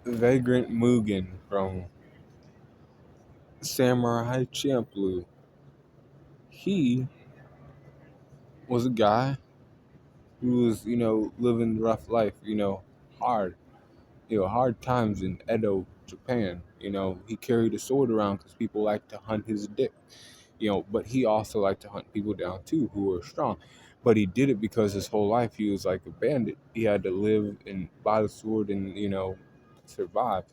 Vagrant Mugen from Samurai Champloo. He was a guy who was, living the rough life, hard, hard times in Edo, Japan. He carried a sword around because people liked to hunt his dick. But he also liked to hunt people down too who were strong. But he did it because his whole life he was like a bandit. He had to live and by the sword and survive.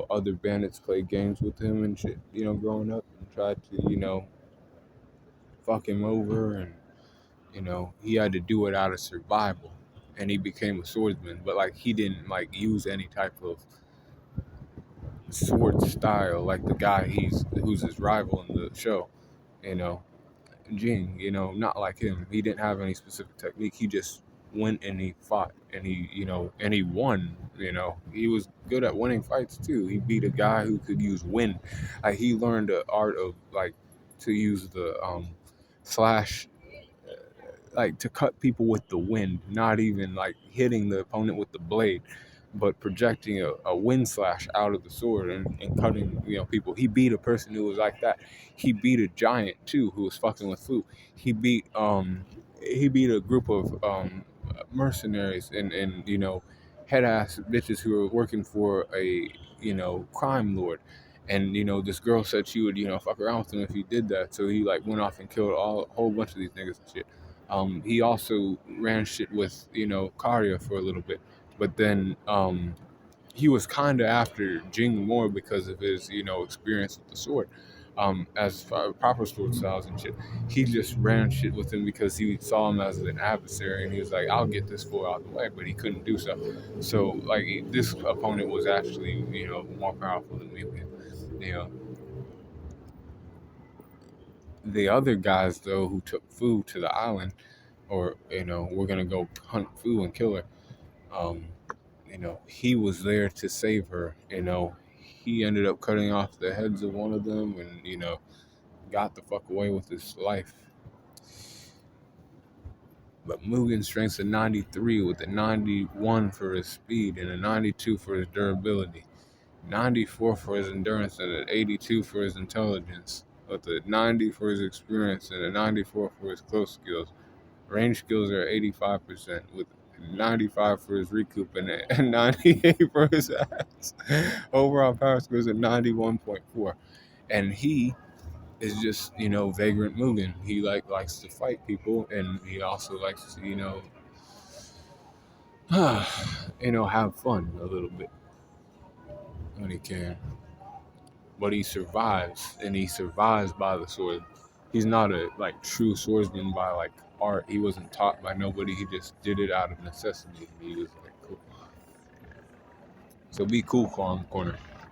Other bandits played games with him and shit. Growing up and tried to fuck him over, and he had to do it out of survival. And he became a swordsman, but like he didn't like use any type of sword style like the guy who's his rival in the show. You know, Jing, not like him. He didn't have any specific technique. He just went and he fought and he won. He was good at winning fights too. He beat a guy who could use wind. Like he learned the art of like to use the slash, like to cut people with the wind, not even like hitting the opponent with the blade, but projecting a wind slash out of the sword and cutting people. He beat a person who was like that. He beat a giant too who was fucking with food. He beat a group of mercenaries and head ass bitches who were working for a crime lord. And this girl said she would fuck around with him if he did that. So he like went off and killed a whole bunch of these niggas and shit. He also ran shit with Karya for a little bit, but then he was kind of after Jing more because of his experience with the sword. As far, proper sword styles and shit, he just ran shit with him because he saw him as an adversary, and he was like, "I'll get this fool out of the way," but he couldn't do so. So like this opponent was actually more powerful than Mugen. You know, the other guys though who took Fu to the island, or we're gonna go hunt Fu and kill her. Um, he was there to save her. He ended up cutting off the heads of one of them, and got the fuck away with his life. But Mugen strength's a 93 with a 91 for his speed and a 92 for his durability, 94 for his endurance and an 82 for his intelligence, with a 90 for his experience and a 94 for his close skills. Range skills are 85% with 95 for his recoup and 98 for his axe. Overall power score is at 91.4. And he is just, vagrant Mugen. He likes to fight people, and he also likes to, have fun a little bit when he can. But he survives, and he survives by the sword. He's not a true swordsman by art. He wasn't taught by nobody. He just did it out of necessity. He was cool. So be cool, Calm Corner.